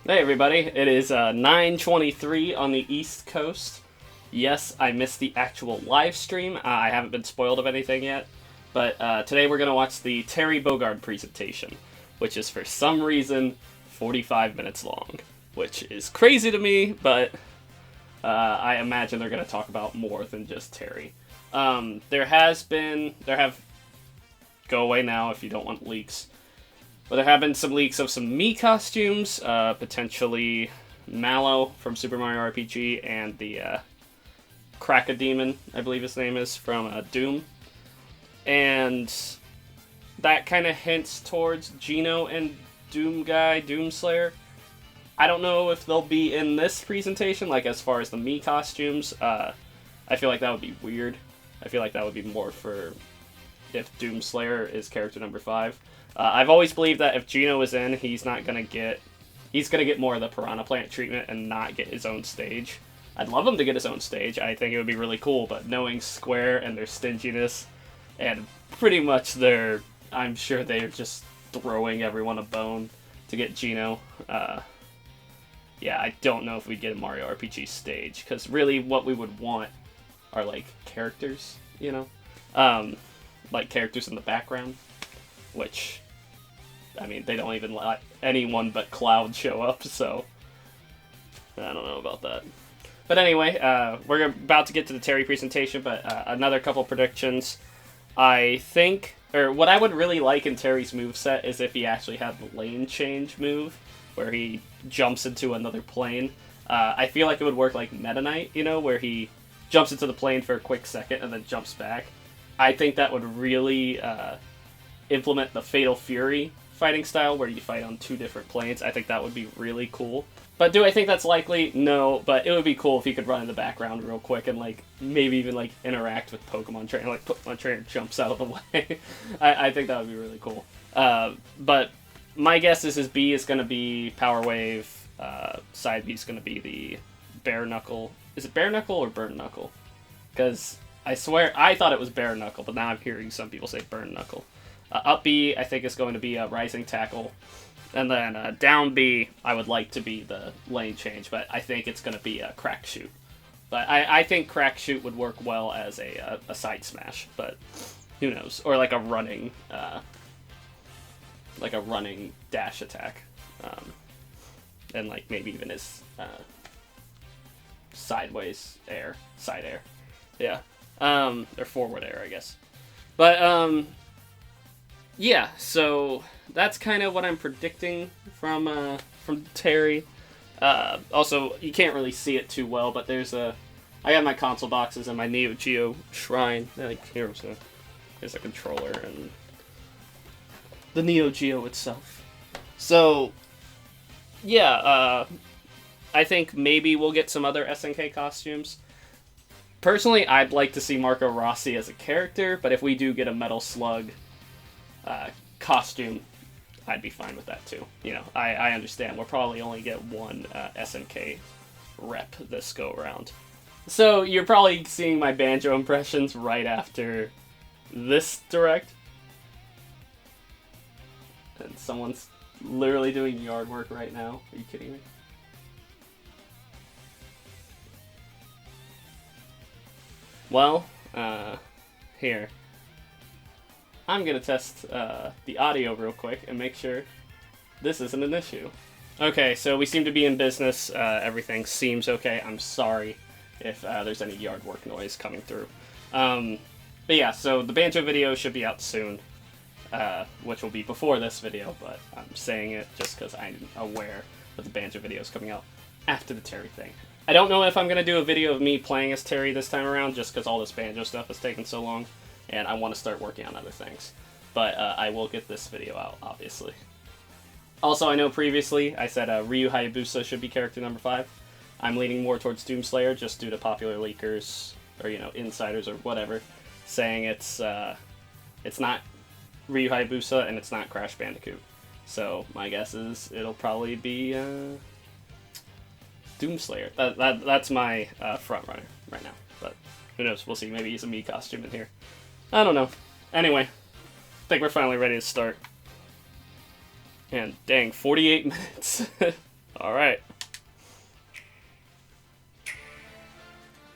Hey everybody, it is 9:23 on the East Coast. Yes, I missed the actual live stream. I haven't been spoiled of anything yet. But today we're going to watch the Terry Bogard presentation, which is for some reason 45 minutes long. Which is crazy to me, but I imagine they're going to talk about more than just Terry. Go away now if you don't want leaks. But there have been some leaks of some Mii costumes, potentially Mallow from Super Mario RPG, and the Crack-a-Demon, I believe his name is, from Doom. And that kind of hints towards Geno and Doomslayer. I don't know if they'll be in this presentation, like as far as the Mii costumes. I feel like that would be weird. I feel like that would be more for if Doomslayer is character number 5. I've always believed that if Geno is in, he's gonna get more of the Piranha Plant treatment and not get his own stage. I'd love him to get his own stage. I think it would be really cool, but knowing Square and their stinginess and pretty much I'm sure they're just throwing everyone a bone to get Geno. Yeah, I don't know if we'd get a Mario RPG stage, because really what we would want are like characters, you know? Like characters in the background, which, I mean, they don't even let anyone but Cloud show up, so I don't know about that. But anyway, we're about to get to the Terry presentation, but another couple predictions. I think, or what I would really like in Terry's moveset is if he actually had the lane change move, where he jumps into another plane. I feel like it would work like Meta Knight, you know, where he jumps into the plane for a quick second and then jumps back. I think that would really implement the Fatal Fury fighting style where you fight on 2 different planes. I think that would be really cool. But do I think that's likely? No, but it would be cool if he could run in the background real quick and like maybe even like interact with Pokemon Trainer, like Pokemon Trainer jumps out of the way. I think that would be really cool. But my guess is his B is going to be Power Wave, side B is going to be the Bare Knuckle. Is it Bare Knuckle or Burn Knuckle? Because I swear I thought it was Bare Knuckle, but now I'm hearing some people say Burn Knuckle. Up B, I think, is going to be a Rising Tackle. And then down B, I would like to be the lane change, but I think it's going to be a Crack Shoot. But I think Crack Shoot would work well as a side smash, but who knows? Or like a running dash attack. And like maybe even his side air. Yeah. Or forward air, I guess. But, yeah, so that's kind of what I'm predicting from Terry. Also, you can't really see it too well, but I got my console boxes and my Neo Geo shrine. Like, here's a controller and the Neo Geo itself. So, yeah, I think maybe we'll get some other SNK costumes. Personally, I'd like to see Marco Rossi as a character, but if we do get a Metal Slug costume, I'd be fine with that too. You know, I understand we'll probably only get one SNK rep this go around. So you're probably seeing my Banjo impressions right after this direct. And someone's literally doing yard work right now. Are you kidding me? Well, here. I'm going to test the audio real quick and make sure this isn't an issue. Okay, so we seem to be in business. Everything seems okay. I'm sorry if there's any yard work noise coming through. But yeah, so the Banjo video should be out soon, which will be before this video, but I'm saying it just because I'm aware that the Banjo video is coming out after the Terry thing. I don't know if I'm going to do a video of me playing as Terry this time around, just because all this Banjo stuff has taken so long, and I want to start working on other things. But I will get this video out, obviously. Also, I know previously I said Ryu Hayabusa should be character number 5. I'm leaning more towards Doomslayer, just due to popular leakers, or, you know, insiders or whatever, saying it's not Ryu Hayabusa and it's not Crash Bandicoot. So my guess is it'll probably be Doomslayer. That's my front runner right now. But who knows? We'll see. Maybe he's a Mii costume in here. I don't know. Anyway, I think we're finally ready to start. And dang, 48 minutes. All right.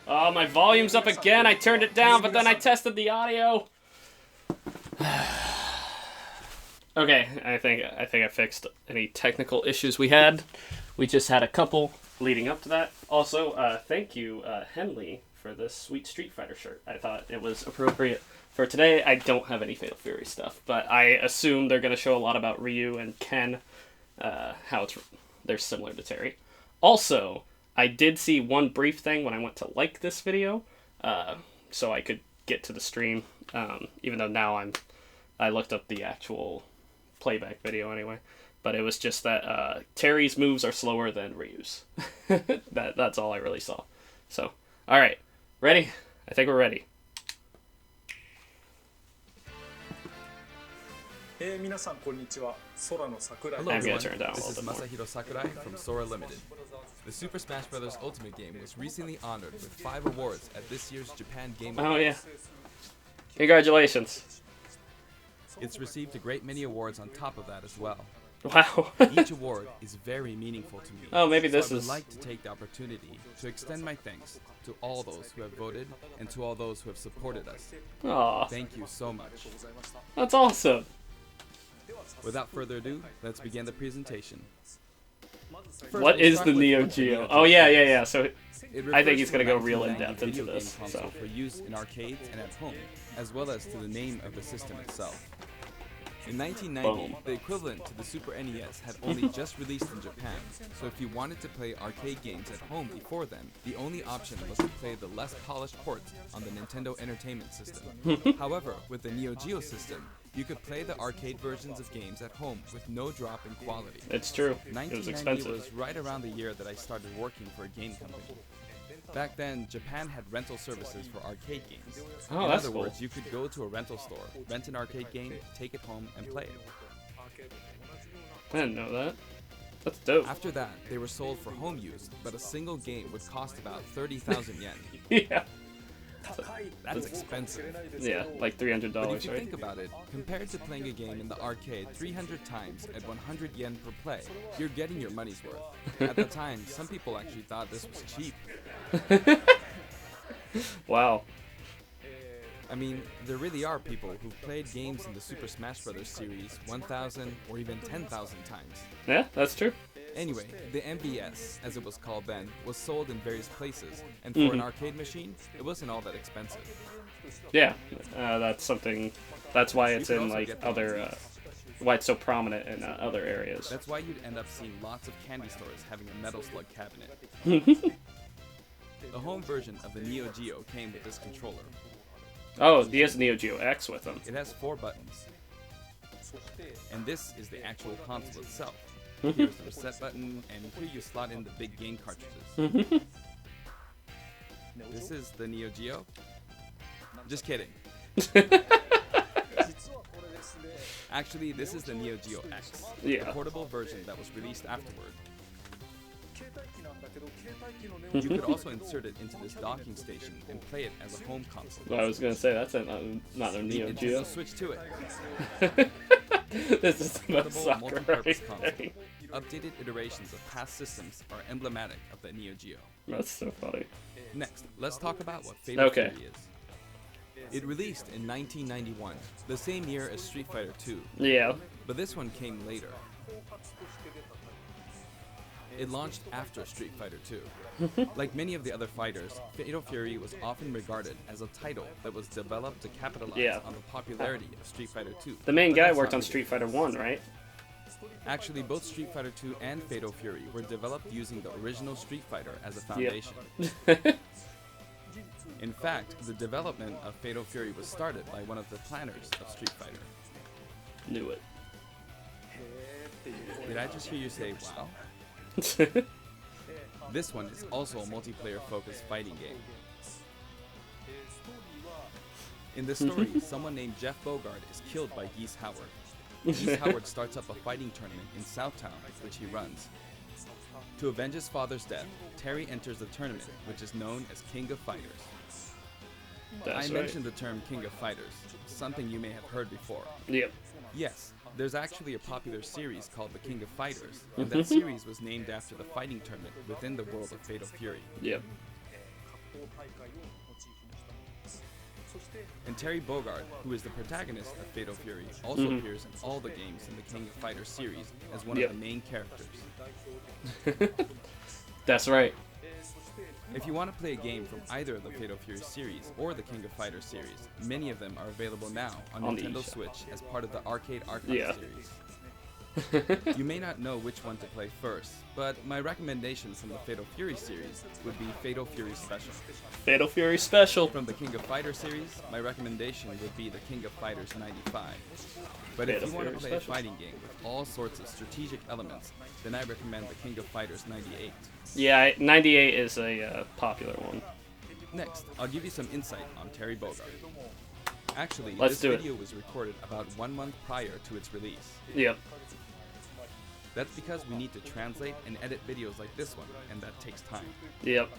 Oh, my volume's up again. I turned it down, but then I tested the audio. Okay, I think I fixed any technical issues we had. We just had a couple leading up to that. Also, thank you, Henley, for this sweet Street Fighter shirt. I thought it was appropriate for today. I don't have any Fatal Fury stuff, but I assume they're going to show a lot about Ryu and Ken, how they're similar to Terry. Also, I did see one brief thing when I went to like this video, so I could get to the stream, even though now I looked up the actual playback video anyway. But it was just that Terry's moves are slower than Ryu's. That's all I really saw. So, alright. Ready? I think we're ready. Hello I'm everyone, gonna turn it down a this little is bit more. Masahiro Sakurai from Sora Limited. The Super Smash Bros. Ultimate game was recently honored with 5 awards at this year's Japan Game Awards. Oh yeah. Congratulations. It's received a great many awards on top of that as well. Wow. Each award is very meaningful to me. Oh, maybe so this I would is... like to take the opportunity to extend my thanks to all those who have voted and to all those who have supported us. Aw, Thank you so much. that's awesome. Without further ado, let's begin the presentation. First, What we'll is start the with Neo what the Geo? Neo Oh Geo yeah. is. So It I think refers he's to gonna a go real 1990 in-depth into video this, game console so. for use in arcades and at home, as well as to the name of the system itself. In 1990, Boom. the equivalent to the Super NES had only just released in Japan, so if you wanted to play arcade games at home before then, the only option was to play the less polished ports on the Nintendo Entertainment System. However, with the Neo Geo system, you could play the arcade versions of games at home with no drop in quality. It's true. It was 1990 expensive. was right around the year that I started working for a game company. Back then, Japan had rental services for arcade games. Oh, In that's other cool. words, you could go to a rental store, rent an arcade game, take it home, and play it. I didn't know that. That's dope. After that, they were sold for home use, but a single game would cost about 30,000 yen. Yeah. That's expensive. Yeah, like $300, But if you right? think about it, compared to playing a game in the arcade 300 times at 100 yen per play, you're getting your money's worth. At the time, some people actually thought this was cheap. Wow. I mean, there really are people who've played games in the Super Smash Bros. Series 1,000 or even 10,000 times. Yeah, that's true. Anyway, the MVS, as it was called then, was sold in various places, and for an arcade machine, it wasn't all that expensive. Yeah, that's something. That's why it's You could in also like get the other. ones. Why it's so prominent in other areas. That's why you'd end up seeing lots of candy stores having a Metal Slug cabinet. The home version of the Neo Geo came with this controller. Oh, he has Neo Geo X with him. It has 4 buttons. And this is the actual console itself. Here's the reset button, and here you slot in the big game cartridges. This is the Neo Geo. Just kidding. Actually, this is the Neo Geo X, Yeah. the portable version that was released afterward. You could also insert it into this docking station and play it as a home console. Well, I was gonna say that's not a Neo The Geo. Nintendo Switch to it. This is the Portable soccer multi-purpose right console. there. Updated iterations of past systems are emblematic of the Neo Geo. That's so funny. Next, let's talk about what Fatal Okay. Fury is. It released in 1991, the same year as Street Fighter 2, Yeah. but this one came later. It launched after Street Fighter 2. Like many of the other fighters, Fatal Fury was often regarded as a title that was developed to capitalize Yeah. on the popularity of Street Fighter 2. The main But guy that's worked not on the Street case. Fighter 1, right? Actually, both Street Fighter 2 and Fatal Fury were developed using the original Street Fighter as a foundation. In fact, the development of Fatal Fury was started by one of the planners of Street Fighter. Knew it. Did I just hear you say, wow? This one is also a multiplayer-focused fighting game. In the story, someone named Jeff Bogard is killed by Geese Howard. Geese Howard starts up a fighting tournament in Southtown, which he runs. To avenge his father's death, Terry enters the tournament, which is known as King of Fighters. That's I right. mentioned the term King of Fighters, something you may have heard before. Yep. Yes, There's actually a popular series called The King of Fighters, and that series was named after the fighting tournament within the world of Fatal Fury. Yep. And Terry Bogard, who is the protagonist of Fatal Fury, also appears in all the games in the King of Fighters series as one of the main characters. That's right. If you want to play a game from either of the Fatal Fury series or the King of Fighters series, many of them are available now on Nintendo Switch as part of the Arcade Archive series. You may not know which one to play first, but my recommendations from the Fatal Fury series would be Fatal Fury Special. Fatal Fury Special. From the King of Fighters series, my recommendation would be the King of Fighters 95. But if you want to play a fighting game with all sorts of strategic elements, then I recommend the King of Fighters 98. Yeah, 98 is a popular one. Next, I'll give you some insight on Terry Bogard. Actually, Let's this video was recorded about 1 month prior to its release. Yep. That's because we need to translate and edit videos like this one, and that takes time. Yep.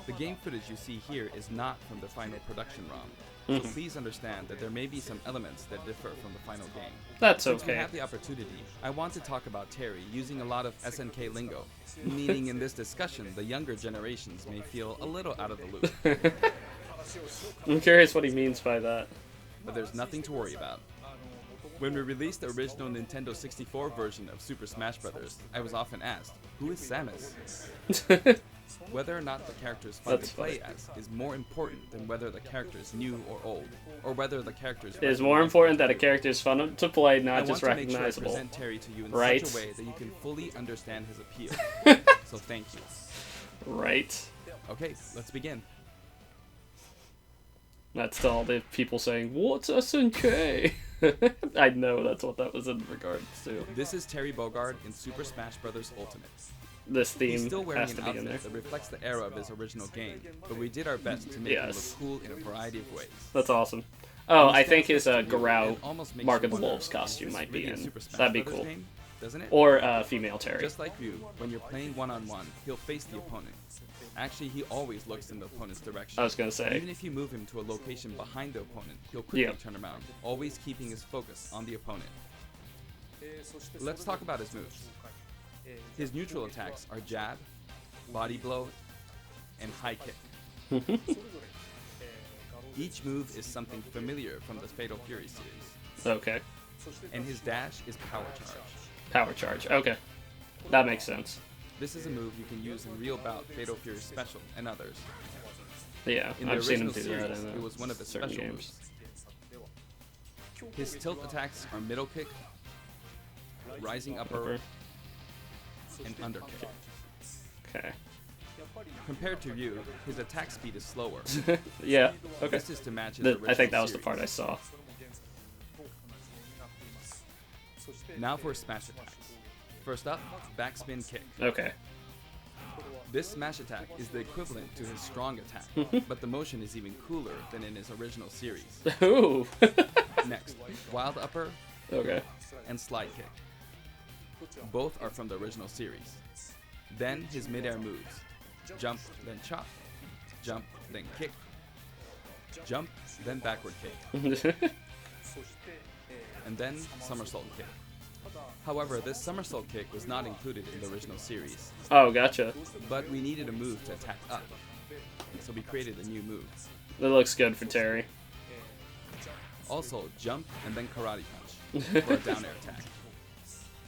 The game footage you see here is not from the final production ROM, so please understand that there may be some elements that differ from the final game. That's Since we okay. have the opportunity, I want to talk about Terry using a lot of SNK lingo, meaning in this discussion the younger generations may feel a little out of the loop. I'm curious what he means by that. But there's nothing to worry about. When we released the original Nintendo 64 version of Super Smash Bros., I was often asked, who is Samus? Whether or not the character is fun to play as is more important than whether the character is new or old, or whether the character is... It is more important that a character is fun to play, not just recognizable. I want to make sure I present Terry to you in such a way that you can fully understand his appeal. So thank you. Right. Okay, let's begin. That's all the people saying, what's SNK? I know that's what that was in regards to. This is Terry Bogard in Super Smash Bros. Ultimate. This theme He's still wearing has an to be in there. outfit that reflects the era of his original game, but we did our best to make him look cool in a variety of ways. That's awesome. Oh, I think his Garou almost Mark of the Wolves costume might be in. That'd be cool. Game, doesn't it? Or female Terry. Just like Ryu, when you're playing one-on-one, he'll face the opponent. Actually, he always looks in the opponent's direction. I was gonna say. Even if you move him to a location behind the opponent, he'll quickly turn around, always keeping his focus on the opponent. Let's talk about his moves. His neutral attacks are jab, body blow, and high kick. Each move is something familiar from the Fatal Fury series. Okay. And his dash is power charge. Power charge. Okay. That makes sense. This is a move you can use in Real Bout, Fatal Fury Special, and others. Yeah, in I've seen him the do series, that in it was one of his certain special games. Moves. His tilt attacks are middle kick, rising upper, and underkick. Okay. Compared to Ryu, his attack speed is slower. Yeah, okay. This is to match his I think that was series. the part I saw. Now for smash attacks. First up, backspin kick. Okay. This smash attack is the equivalent to his strong attack, but the motion is even cooler than in his original series. Ooh. Next, wild upper Okay. and slide kick. Both are from the original series. Then his midair moves. Jump, then chop. Jump, then kick. Jump, then backward kick. And then somersault kick. However, this somersault kick was not included in the original series. Oh, gotcha. But we needed a move to attack up, so we created a new move. That looks good for Terry. Also, jump and then karate punch for a down air attack.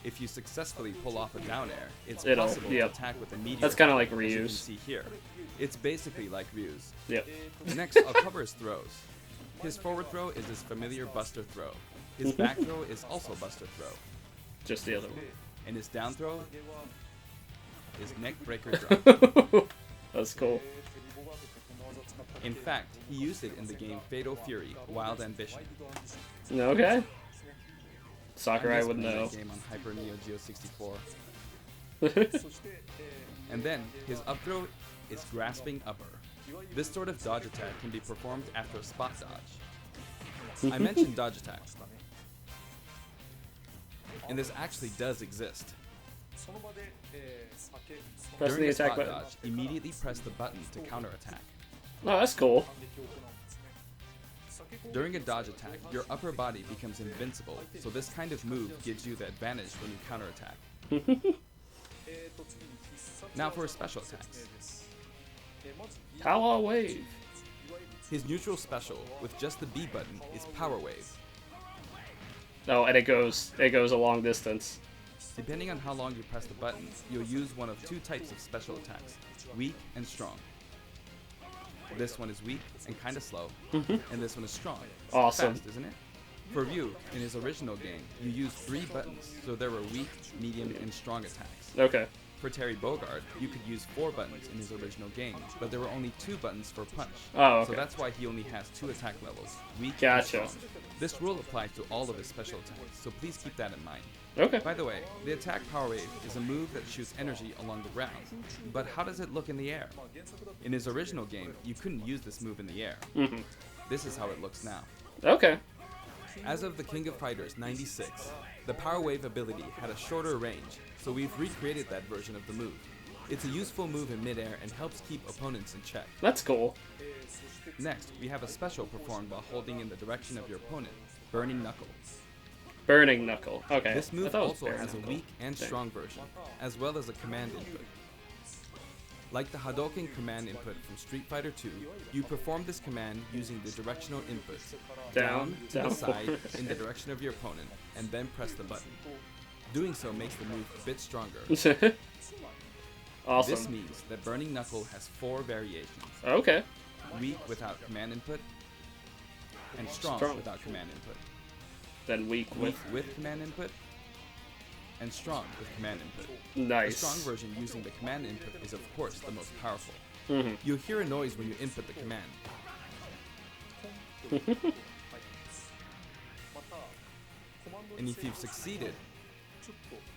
If you successfully pull off a down air, it's possible to attack with a meteor. That's kind of like as Ryu's. you can see here. It's basically like Ryu's. Yep. Next, I'll cover his throws. His forward throw is his familiar buster throw. His back throw is also buster throw. Just the other one. And his down throw is neck breaker drop. That's cool. In fact, he used it in the game Fatal Fury Wild Ambition. Okay. Sakurai would know. That game on Hyper Neo Geo 64. And then his up throw is grasping upper. This sort of dodge attack can be performed after a spot dodge. I mentioned dodge attack, and this actually does exist. Press During the a attack spot button. dodge, immediately press the button to counter attack. Oh, that's cool. During a dodge attack, your upper body becomes invincible, so this kind of move gives you the advantage when you counterattack. Now for his special attacks. Power Wave. His neutral special, with just the B button, is Power Wave. Oh, and it goes a long distance. Depending on how long you press the button, you'll use one of two types of special attacks, weak and strong. This one is weak and kinda slow, and this one is strong. Awesome. Fast, isn't it? For Ryu, in his original game, you used 3 buttons, so there were weak, medium, and strong attacks. Okay. For Terry Bogard, you could use 4 buttons in his original game, but there were only 2 buttons for punch. Oh, okay. So that's why he only has 2 attack levels, weak Gotcha. and strong. This rule applies to all of his special attacks, so please keep that in mind. Okay. By the way, the attack Power Wave is a move that shoots energy along the ground, but how does it look in the air? In his original game, you couldn't use this move in the air. This is how it looks now. Okay. As of the King of Fighters 96, the Power Wave ability had a shorter range, so we've recreated that version of the move. It's a useful move in midair and helps keep opponents in check. That's cool. Next, we have a special performed while holding in the direction of your opponent, Burning Knuckle. Burning Knuckle. Okay. This I move thought it was also Bare has a Knuckle. weak and strong version, as well as a command input. Like the Hadouken command input from Street Fighter II, you perform this command using the directional inputs down, to the side, forward. in the direction of your opponent, and then press the button. Doing so makes the move a bit stronger. Awesome. This means that Burning Knuckle has 4 variations. Okay. Weak without command input, and strong without command input. Then weak Weak with. with command input, and strong with command input. Nice. The strong version using the command input is of course the most powerful. Mm-hmm. You'll hear a noise when you input the command. And if you've succeeded,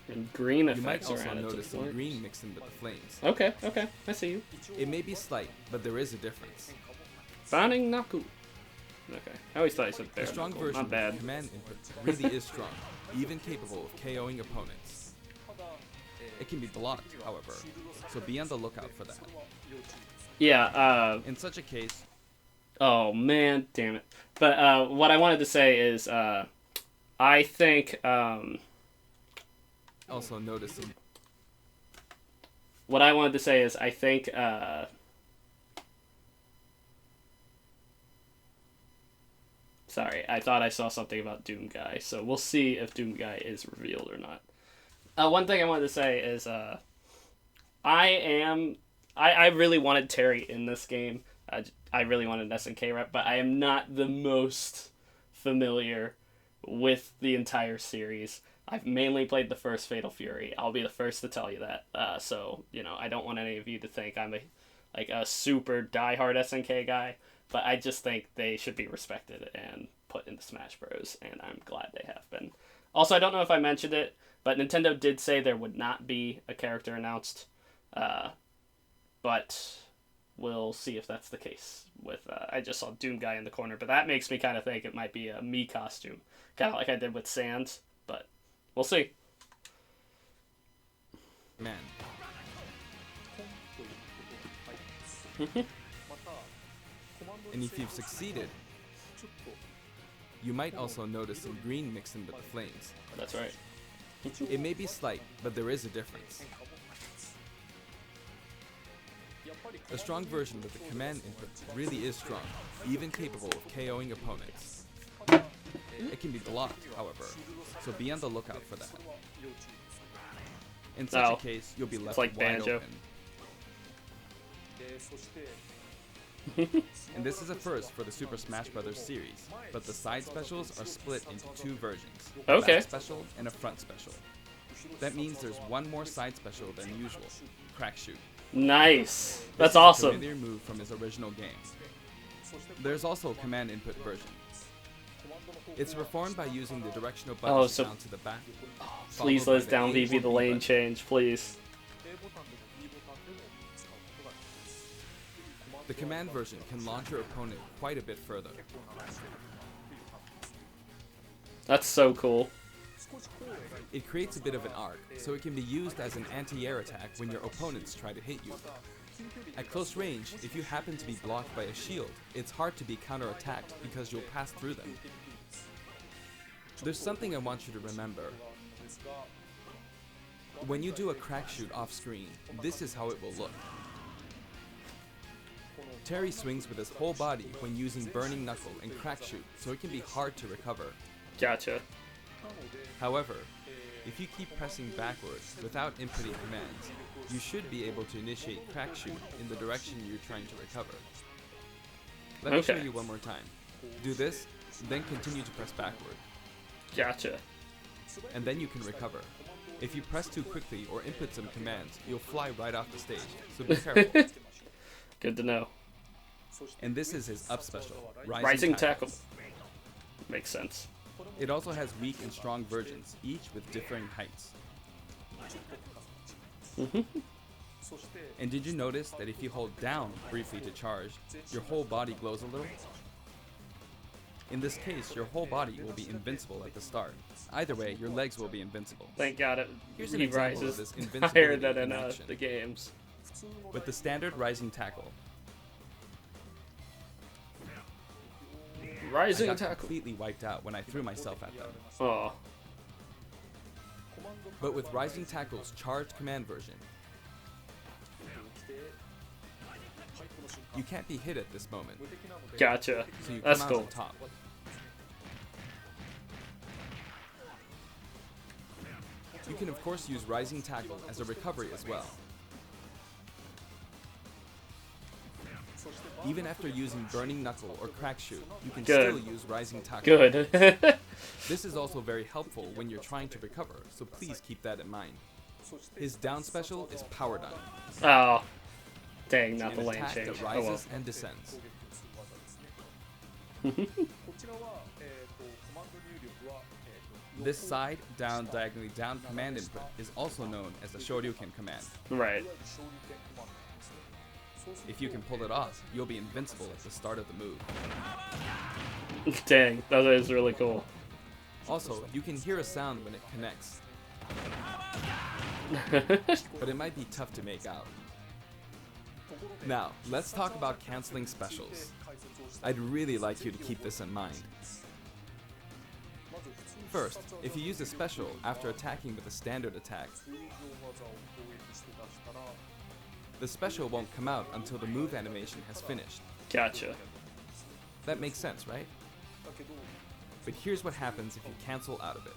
And green you might effects are also added to notice the some board. green mixed in with the flames. Okay. Okay. I see you. It may be slight, but there is a difference. Burning Knuckle. Okay. I always thought you said The Bare strong Knuckle. version Not with the bad. command input really is strong, even capable of KOing opponents. It can be blocked, however, so be on the lookout for that. Yeah. In such a case, Oh man, damn it. But what I wanted to say is, I think also notice some what I wanted to say is I think sorry, I thought I saw something about Doom Guy, so we'll see if Doom Guy is revealed or not. One thing I wanted to say is I really wanted Terry in this game. I really wanted an SNK rep, but I am not the most familiar with the entire series. I've mainly played the first Fatal Fury. I'll be the first to tell you that. So, you know, I don't want any of you to think I'm a super diehard SNK guy, but I just think they should be respected and put into Smash Bros, and I'm glad they have been. Also, I don't know if I mentioned it, but Nintendo did say there would not be a character announced, but we'll see if that's the case. With I just saw Doom Guy in the corner, but that makes me kind of think it might be a Mii costume, kind of like I did with Sans, but we'll see. man. And if you've succeeded, you might also notice some green mixed in with the flames. That's right. It may be slight, but there is a difference. A strong version with the command input really is strong, even capable of KOing opponents. It can be blocked, however, so be on the lookout for that. In such a case, you'll be left like wide Banjo. open. And this is a first for the Super Smash Bros. Series, but the side specials are split into 2 versions. A Okay. back special and a front special. That means there's one more side special than usual, Crack Shoot. Nice. This That's is a awesome. familiar move from his original game. There's also a command input version. It's performed by using the directional buttons so- down to the back. Please followed let us by down A VV or the B lane button. change, please. The command version can launch your opponent quite a bit further. That's so cool. It creates a bit of an arc, so it can be used as an anti-air attack when your opponents try to hit you. At close range, if you happen to be blocked by a shield, it's hard to be counterattacked because you'll pass through them. There's something I want you to remember. When you do a crack shoot off screen, this is how it will look. Terry swings with his whole body when using Burning Knuckle and crack shoot, so it can be hard to recover. Gotcha. However, if you keep pressing backwards without inputting commands, you should be able to initiate crack shoot in the direction you're trying to recover. Let me show you one more time. Do this, then continue to press backward. Gotcha. And then you can recover. If you press too quickly or input some commands, you'll fly right off the stage, so be careful. Good to know. And this is his up special, Rising Tackle. Makes sense. It also has weak and strong versions, each with differing heights. And did you notice that if you hold down briefly to charge, your whole body glows a little? In this case, your whole body will be invincible at the start. Either way, your legs will be invincible. Thank God it Here's an example of this higher invincibility than in in action. the games. With the standard Rising Tackle, I got completely wiped out when I threw myself at them. Oh. But with Rising Tackle's charged command version, you can't be hit at this moment. Gotcha. So you That's come cool. out on top. You can of course use Rising Tackle as a recovery as well. Even after using Burning Knuckle or Crack Shoot, you can still use Rising Tackle. Good. This is also very helpful when you're trying to recover, so please keep that in mind. His down special is Power Dunk. Oh. Dang, not the An lane attack change. that rises and descends. This side, down, diagonally down command input is also known as the Shoryuken command. Right. If you can pull it off, you'll be invincible at the start of the move. Dang, that is really cool. Also, you can hear a sound when it connects, but it might be tough to make out. Now, let's talk about canceling specials. I'd really like you to keep this in mind. First, if you use a special after attacking with a standard attack, the special won't come out until the move animation has finished. Gotcha. That makes sense, right? But here's what happens if you cancel out of it.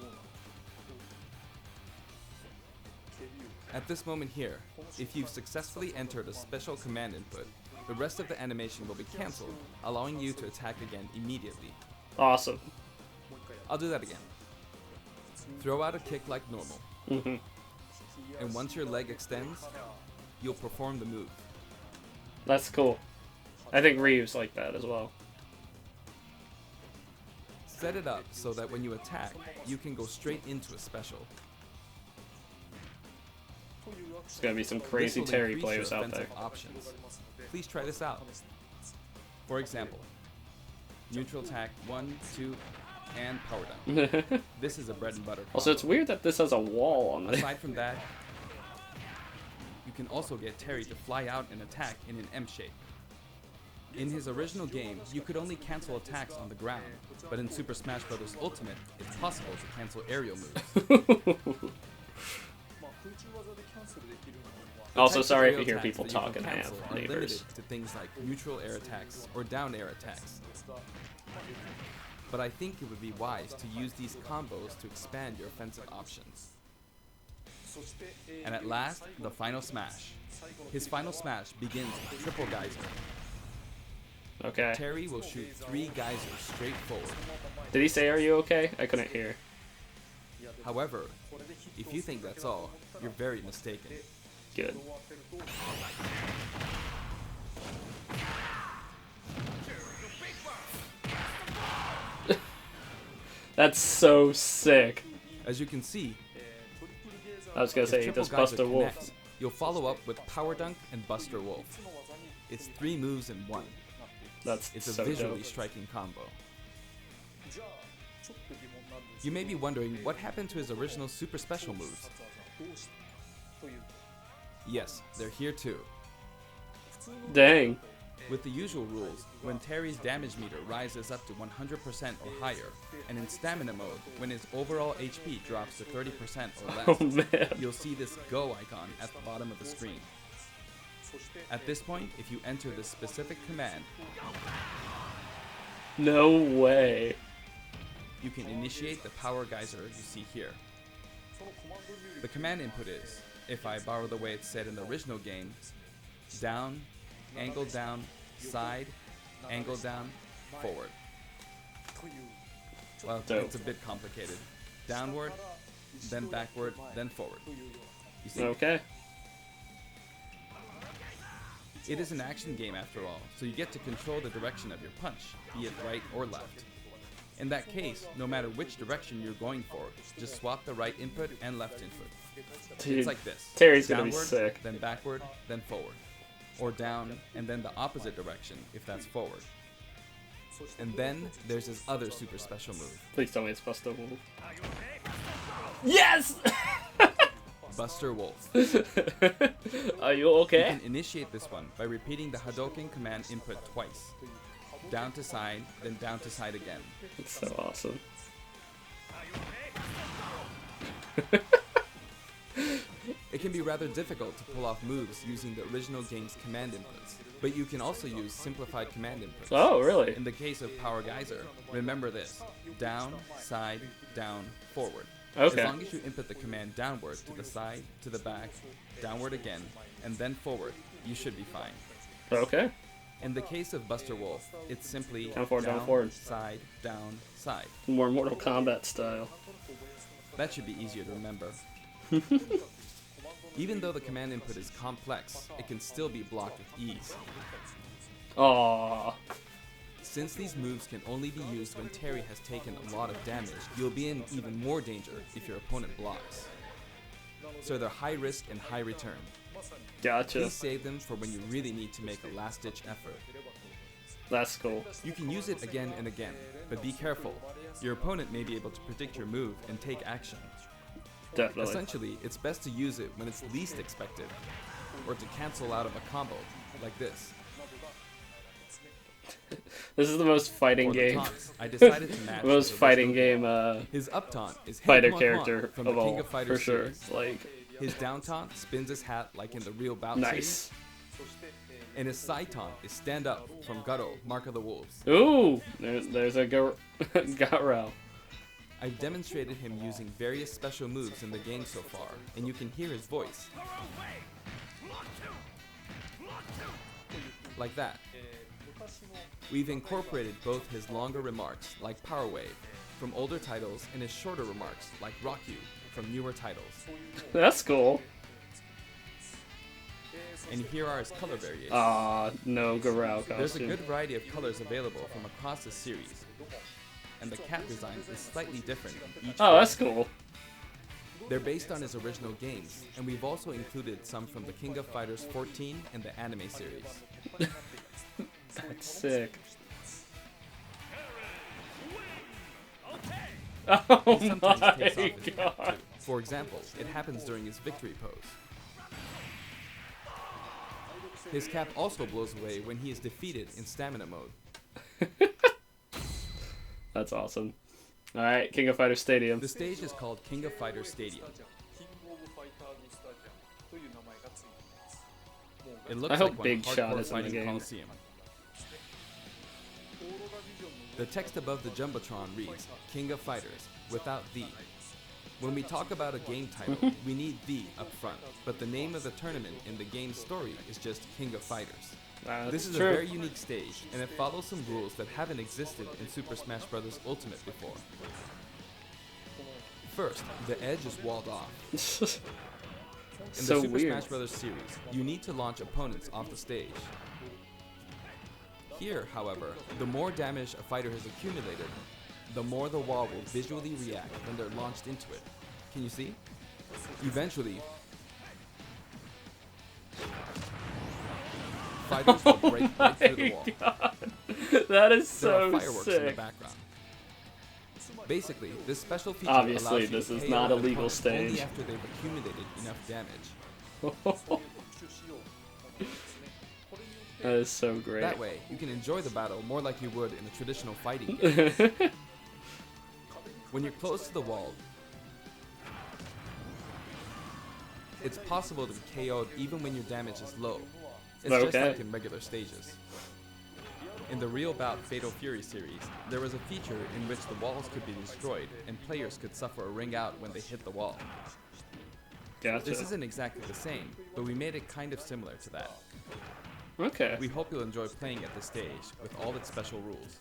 At this moment here, if you've successfully entered a special command input, the rest of the animation will be cancelled, allowing you to attack again immediately. Awesome. I'll do that again. Throw out a kick like normal. And once your leg extends, you'll perform the move. That's cool. I think Reeves like that as well. Set it up so that when you attack, you can go straight into a special. There's gonna be some crazy This will Terry increase players your out there. offensive options. Please try this out. For example, neutral attack 1, 2, and power down. This is a bread and butter combo. Also, it's weird that this has a wall on it. Aside from that, you can also get Terry to fly out and attack in an M shape. In his original game, you could only cancel attacks on the ground, but in Super Smash Bros. Ultimate, it's possible to cancel aerial moves. Also, Types of sorry if aerial you hear attacks people that you can talking. I cancel have are limited neighbors. to things like neutral air attacks or down air attacks. But I think it would be wise to use these combos to expand your offensive options. And at last, the final smash. His final smash begins with triple geyser. Okay. Terry will shoot 3 geysers straight forward. Did he say, "Are you okay"? I couldn't hear. However, if you think that's all, you're very mistaken. Good. That's so sick. As you can see, I was gonna if say, triple does geyser Buster Wolf. connects, you'll follow up with Power Dunk and Buster Wolf. It's 3 moves in 1. That's It's a so visually dope. striking combo. You may be wondering what happened to his original super special moves. Yes, they're here too. Dang. With the usual rules, when Terry's damage meter rises up to 100% or higher, and in stamina mode, when his overall HP drops to 30% or less, Oh man. you'll see this go icon at the bottom of the screen. At this point, if you enter the specific command, No way. you can initiate the power geyser you see here. The command input is, if I borrow the way it's said in the original game, down, angle down, side, angle down, forward. Well, Dope. it's a bit complicated. Downward, then backward, then forward. You see? Okay. It is an action game after all, so you get to control the direction of your punch, be it right or left. In that case, no matter which direction you're going for, just swap the right input and left input. Dude, It's like this. Terry's gonna be Downward, sick. then backward, then forward. Or down, and then the opposite direction, if that's forward. And then, there's his other super special move, Please tell me it's Buster Wolf. Yes! Buster Wolf. Are you You okay? can initiate this one by repeating the Hadouken command input twice. Down to side, then down to side again. It's so awesome. It can be rather difficult to pull off moves using the original game's command inputs, but you can also use simplified command inputs. Oh, really? In the case of Power Geyser, remember this: down, side, down, forward. Okay. As long as you input the command downward, to the side, to the back, downward again, and then forward, you should be fine. Okay. In the case of Buster Wolf, it's simply Down, forward, down, forward. side, down, side. More Mortal Kombat style. That should be easier to remember. Even though the command input is complex, it can still be blocked with ease. Aww. Since these moves can only be used when Terry has taken a lot of damage, you'll be in even more danger if your opponent blocks. So they're high risk and high return. Gotcha. Please save them for when you really need to make a last-ditch effort. That's cool. You can use it again and again, but be careful. Your opponent may be able to predict your move and take action. Definitely. Essentially, it's best to use it when it's least expected, or to cancel out of a combo, like this. This is the most fighting For the game. taunts, I decided to match The most his fighting original game His up taunt is Hey fighter Come On, Come On character from of the King all, of Fighters for sure. series. Like, His down taunt spins his hat like in the real bout nice. series, and his side taunt is stand up from Gutto, Mark of the Wolves. Ooh, there's a Garo. I've demonstrated him using various special moves in the game so far, and you can hear his voice. Like that. We've incorporated both his longer remarks, like Power Wave, from older titles, and his shorter remarks, like Rock You, from newer titles. That's cool. And here are his color variations. Aw, no Garou costume. There's a good variety of colors available from across the series, and the cat design is slightly different in each Oh, one. that's cool. They're based on his original games, and we've also included some from the King of Fighters 14 and the anime series. That's sick. Oh He sometimes my takes off his god. hat, too. For example, it happens during his victory pose. His cap also blows away when he is defeated in stamina mode. That's awesome. Alright, King of Fighters Stadium. The stage is called King of Fighters Stadium. It looks I hope like one Big Shot hardcore is in the fighting game. coliseum. The text above the Jumbotron reads, King of Fighters, without the. When we talk about a game title, we need the up front, but the name of the tournament in the game's story is just King of Fighters. That's This is true. a very unique stage, and it follows some rules that haven't existed in Super Smash Bros. Ultimate before. First, the edge is walled off. In So the Super weird. Smash Bros. Series, you need to launch opponents off the stage. Here, however, the more damage a fighter has accumulated, the more the wall will visually react when they're launched into it. Can you see? Eventually, fighters will break right through the wall. God. That is There are so fireworks in the sick. background. Basically, this special feature Obviously, allows you this to is KO not a an legal opponent stage. only after they've accumulated enough damage. That is so great. That way, you can enjoy the battle more like you would in a traditional fighting game. When you're close to the wall, it's possible to be KO'd even when your damage is low. It's just like in regular stages. In the Real Bout Fatal Fury series, there was a feature in which the walls could be destroyed and players could suffer a ring out when they hit the wall. Gotcha. This isn't exactly the same, but we made it kind of similar to that. Okay. We hope you'll enjoy playing at this stage with all its special rules.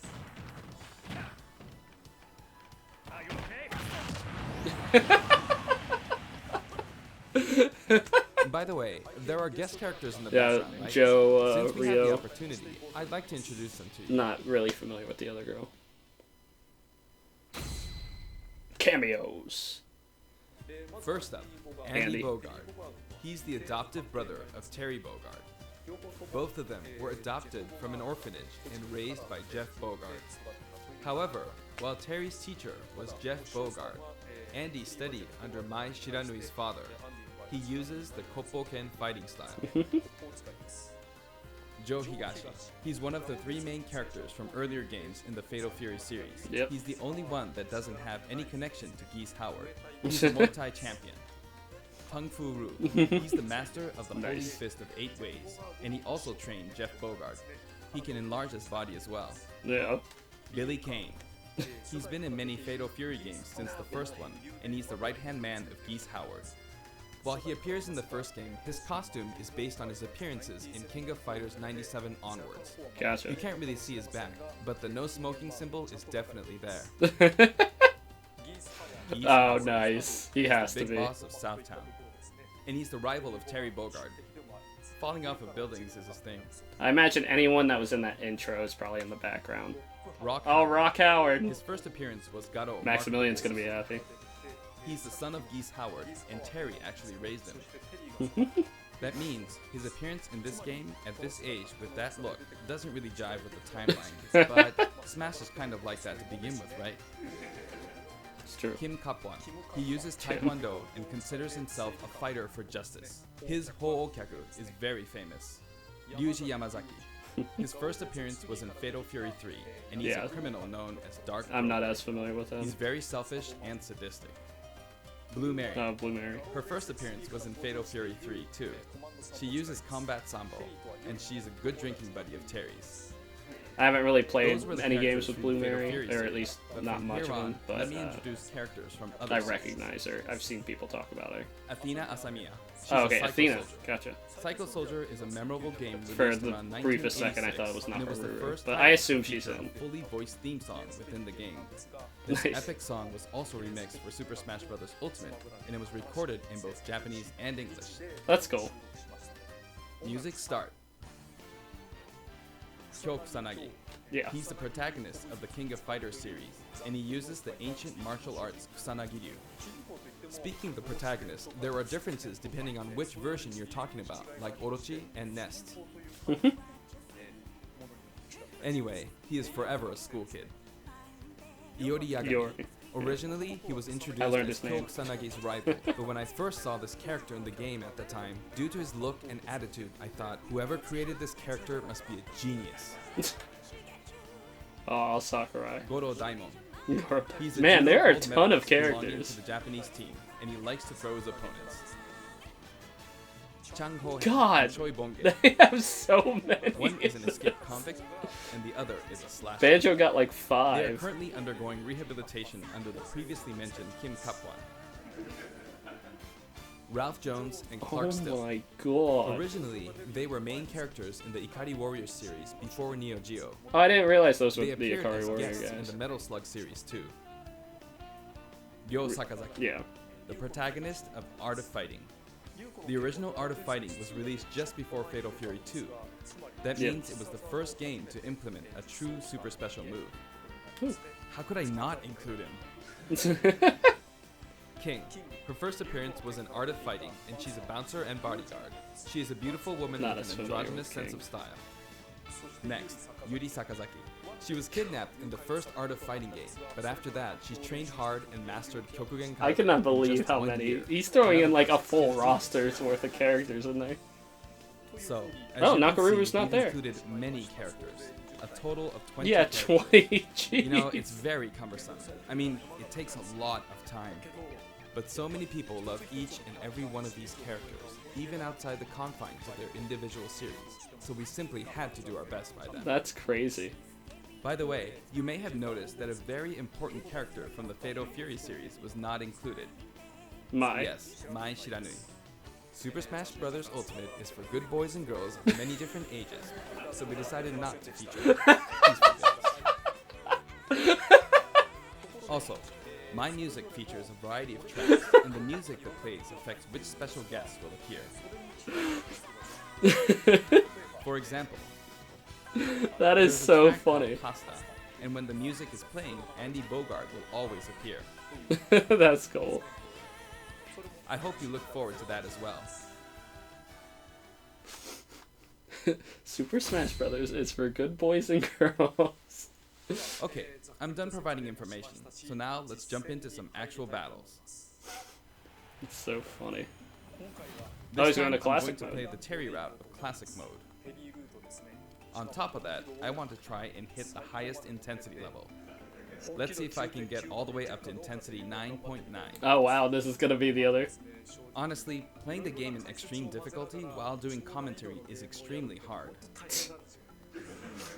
By the way, there are guest characters in the background, right? Joe, Since we Rio. have the opportunity, I'd like to introduce them to you. Not really familiar with the other girl. Cameos. First up, Andy Bogard. He's the adoptive brother of Terry Bogard. Both of them were adopted from an orphanage and raised by Jeff Bogard. However, while Terry's teacher was Jeff Bogard, Andy studied under Mai Shiranui's father. He uses the Koppoken fighting style. Joe Higashi. He's one of the 3 main characters from earlier games in the Fatal Fury series. Yep. He's the only one that doesn't have any connection to Geese Howard. He's a multi-champion. Kung Fu Ru. He's the master of the Holy Fist of 8 Ways, and he also trained Jeff Bogard. He can enlarge his body as well. Yeah. Billy Kane. He's been in many Fatal Fury games since the first one, and he's the right-hand man of Geese Howard. While he appears in the first game, his costume is based on his appearances in King of Fighters 97 onwards. Gotcha. You can't really see his back, but the no smoking symbol is definitely there. Oh, nice. He has to big be. boss of Southtown. And he's the rival of Terry Bogard. Falling off of buildings is his thing. I imagine anyone that was in that intro is probably in the background. Rock Oh, Howard. Rock Howard. His first appearance was Garo. Maximilian's gonna be happy. He's the son of Geese Howard, and Terry actually raised him. That means his appearance in this game at this age with that look doesn't really jive with the timeline, but Smash is kind of like that to begin with, right? It's true. Kim Kapwan. He uses Taekwondo and considers himself a fighter for justice. His Ho'okyaku is very famous. Ryuji Yamazaki. His first appearance was in Fatal Fury 3, and he's a criminal known as Dark. I'm not as familiar with him. He's very selfish and sadistic. Blue Mary. Oh, Blue Mary. Her first appearance was in Fatal Fury 3, too. She uses combat sambo, and she's a good drinking buddy of Terry's. I haven't really played Those were the any games characters with from Blue Fatal Mary, Fury or at series, least but not from much of here them, on, but let me introduce characters from other I series. recognize her. I've seen people talk about her. Athena Asamiya. She's Oh, a okay, Psycho Athena. Soldier. Gotcha. Psycho Soldier is a memorable game For released the around briefest second, I thought it 1986, was not and it was the Haruru, first but title I assume to she's feature in. a fully voiced theme song within the game. This Nice. epic song was also remixed for Super Smash Bros. Ultimate, and it was recorded in both Japanese and English. That's cool. Music start. Kyo Kusanagi. Yeah. He's the protagonist of the King of Fighters series, and he uses the ancient martial arts Kusanagi-ryu. Speaking of the protagonist, there are differences depending on which version you're talking about, like Orochi and Nest. Anyway, he is forever a school kid. Iori Yagami. Iori. Originally, he was introduced I learned as his Kyo name. Kusanagi's rival, but when I first saw this character in the game at the time, due to his look and attitude, I thought, whoever created this character must be a genius. Oh, Sakurai. Goro Daimon. He's a Man, there are a judo ton gold of medalist belonging characters. to the Japanese team, and he likes to throw his opponents. Chang Ho God. and Choi Bonge. They have so many. One is an escaped convict, and the other is a slasher. Banjo got like They are 5. currently undergoing rehabilitation under the previously mentioned Kim Kapwan. Ralph Jones and Clark Oh Still. my god. Originally, they were main characters in the Ikari Warriors series before Neo Geo. Oh, I didn't realize those were They the appeared Ikari as Warrior guests in guys. the Metal Slug series too. Ryo Sakazaki, Yeah. the protagonist of Art of Fighting. The original Art of Fighting was released just before Fatal Fury 2. That Yep. means it was the first game to implement a true super special move. Ooh. How could I not include him? King. Her first appearance was in Art of Fighting, and she's a bouncer and bodyguard. She is a beautiful woman Not with as an familiar androgynous with sense King. of style. Next, Yuri Sakazaki. She was kidnapped in the first Art of Fighting game, but after that, she trained hard and mastered Kyokugen I Kata cannot in believe just how 1 many. year. He's throwing in Another like a first full in the roster's worth of characters in there. So, as Oh, you can Nakaruru's see, not we've there. included many characters. A total of 20 Yeah, characters. 20. You know, Jeez. it's very cumbersome. I mean, it takes a lot of time. But so many people love each and every one of these characters, even outside the confines of their individual series. So we simply had to do our best by them. That's crazy. By the way, you may have noticed that a very important character from the Fatal Fury series was not included. Yes, Mai Shiranui. Super Smash Bros. Ultimate is for good boys and girls of many different ages, so we decided not to feature her. Please forgive us. Also, my music features a variety of tracks, and the music that plays affects which special guests will appear. For example, That is there's a so track called funny. Pasta, and when the music is playing, Andy Bogard will always appear. That's cool. I hope you look forward to that as well. Super Smash Brothers is for good boys and girls. Okay, I'm done providing information, so now let's jump into some actual battles. It's so funny. This he's going time, to classic I'm going to mode. play the Terry route of classic mode. On top of that, I want to try and hit the highest intensity level. Let's see if I can get all the way up to intensity 9.9. Oh wow, this is gonna be the other. Honestly, playing the game in extreme difficulty while doing commentary is extremely hard.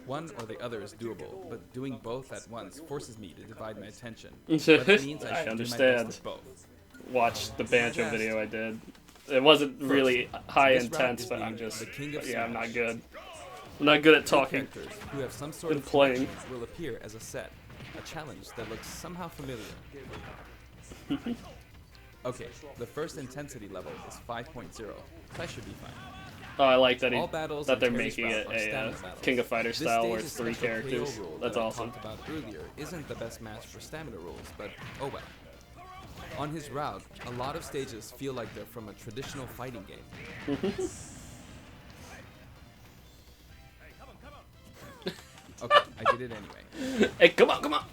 One or the other is doable, but doing both at once forces me to divide my attention. But it means I I should do my understand. best at both. Watch the banjo video I did. It wasn't really high this round intense, is but I'm named just the King of yeah, I'm not Smash. good. I'm not good at Two talking. characters who have some sort And of playing. connections will appear as a set, a challenge that looks somehow familiar. Okay, the first intensity level is 5.0, so I should be fine. Oh, I like that All battles that in they're Terry's making it route are a stamina battles. King of Fighter This style where stage's it's 3 special characters. KO rule That's that I awesome. talked about earlier isn't the best match for stamina rules, but oh well. On his route, a lot of stages feel like they're from a traditional fighting game. Okay, I did it anyway. Hey, come on, come on!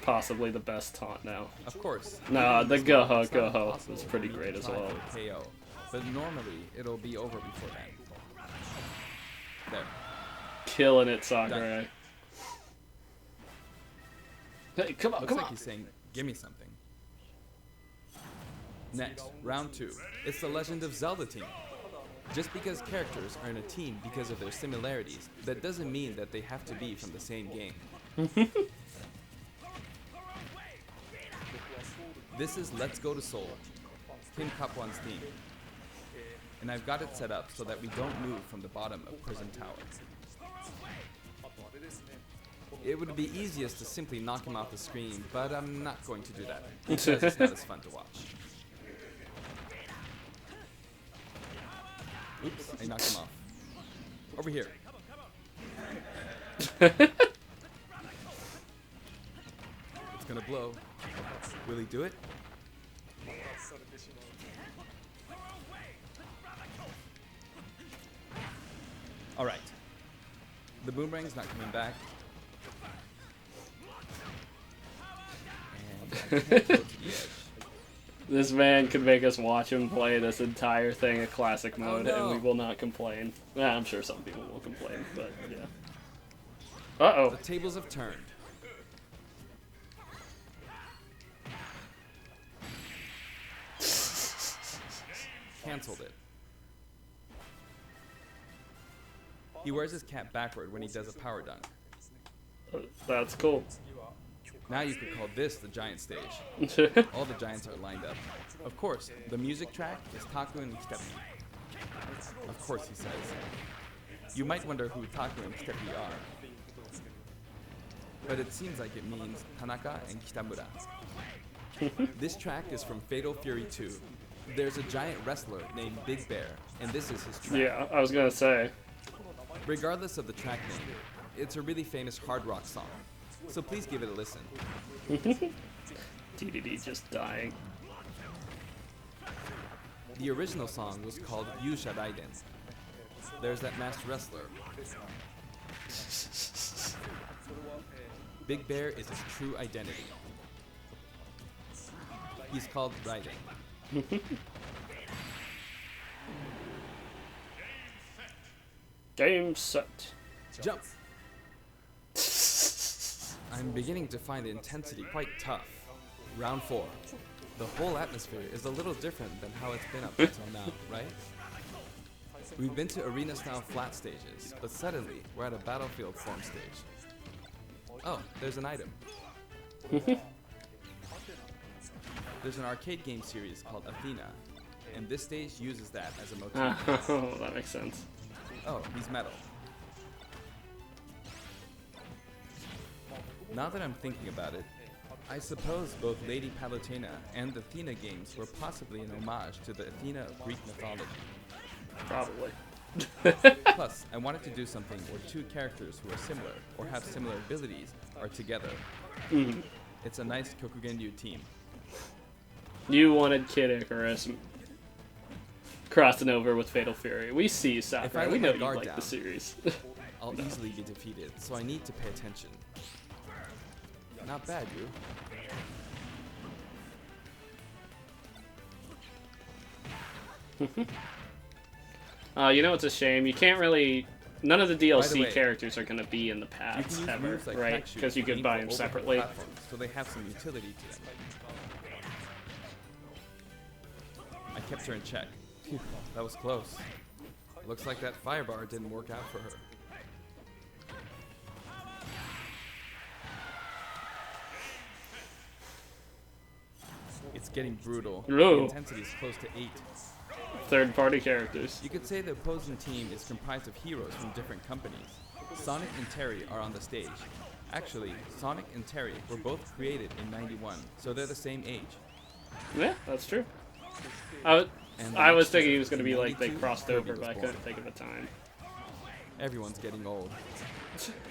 Possibly the best taunt now. Of course. Nah, even the in this mode, Goho it's not Goho impossible was for pretty me to great as try well. for KO, but normally it'll be over before that. There. Killing it, Sakurai. Hey, come on, Looks come like on! he's saying, "Give me something." Next, round 2. It's the Legend of Zelda team. Just because characters are in a team because of their similarities, that doesn't mean that they have to be from the same game. This is Let's Go to Seoul, Kim Kapwan's theme. And I've got it set up so that we don't move from the bottom of Prison Tower. It would be easiest to simply knock him off the screen, but I'm not going to do that, because it's not as fun to watch. Oops, I knocked him off. Over here. It's gonna blow. Will he do it? Alright. The boomerang's not coming back. And I can't go to the edge. This man could make us watch him play this entire thing in classic mode, no. and we will not complain. I'm sure some people will complain, but yeah. Uh-oh. The tables have turned. Cancelled it. He wears his cap backward when he does a power dunk. That's cool. Now you could call this the giant stage. All the giants are lined up. Of course, the music track is Taku and Kitepi. Of course, he says. You might wonder who Taku and Kitepi are. But it seems like it means Tanaka and Kitamura. This track is from Fatal Fury 2. There's a giant wrestler named Big Bear, and this is his track. Yeah, I was gonna say. Regardless of the track name, it's a really famous hard rock song. So please give it a listen. DDD just dying. The original song was called Yusha Raiden. There's that masked wrestler. Big Bear is his true identity. He's called Raiden. Game set. Jump! I'm beginning to find the intensity quite tough. Round 4. The whole atmosphere is a little different than how it's been up until now, right? We've been to arena-style flat stages, but suddenly we're at a battlefield form stage. Oh, there's an item. There's an arcade game series called Athena, and this stage uses that as a motif. Oh, that makes sense. Oh, he's metal. Now that I'm thinking about it, I suppose both Lady Palutena and Athena games were possibly an homage to the Athena of Greek mythology. Probably. Plus, I wanted to do something where two characters who are similar or have similar abilities are together. It's a nice Kokugenryu team. You wanted Kid Icarus crossing over with Fatal Fury. We see you, Sakurai. We know you like the series. I'll easily be defeated, so I need to pay attention. Not bad, you. You know, it's a shame. You can't really... None of the DLC way, characters are going to be in the paths ever, like right? Because you could buy them separately. So they have some utility to them. I kept her in check. Phew, that was close. Looks like that firebar didn't work out for her. It's getting brutal. The intensity is close to 8. Third-party characters. You could say the opposing team is comprised of heroes from different companies. Sonic and Terry are on the stage. Actually, Sonic and Terry were both created in '91, so they're the same age. Yeah, that's true. I was thinking he was going to be like they crossed over, but I couldn't think of a time. Everyone's getting old.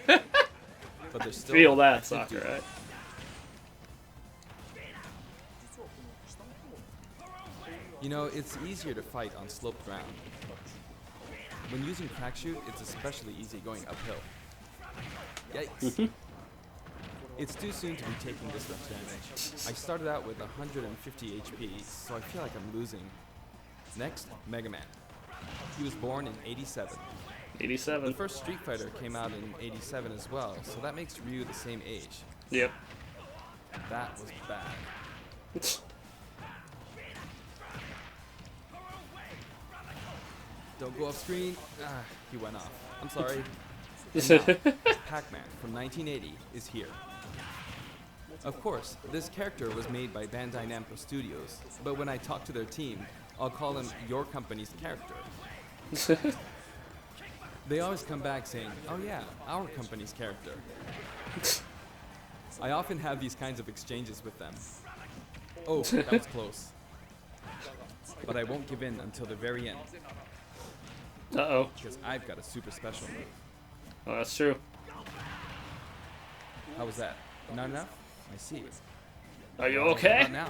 But there's still feel that, Sakurai. You know, it's easier to fight on sloped ground. When using crack shoot, it's especially easy going uphill. Yikes. It's too soon to be taking this much damage. I started out with 150 HP, so I feel like I'm losing. Next, Mega Man. He was born in 87. 87. The first Street Fighter came out in 87 as well, so that makes Ryu the same age. Yep. That was bad. Don't go off screen. Ah, he went off. I'm sorry. Pac-Man from 1980 is here. Of course, this character was made by Bandai Namco Studios, but when I talk to their team, I'll call him your company's character. They always come back saying, oh yeah, our company's character. I often have these kinds of exchanges with them. Oh, that was close. But I won't give in until the very end. Uh-oh. Because I've got a super special move. Oh, that's true. How was that? Not enough? I see. Are you okay? Not now.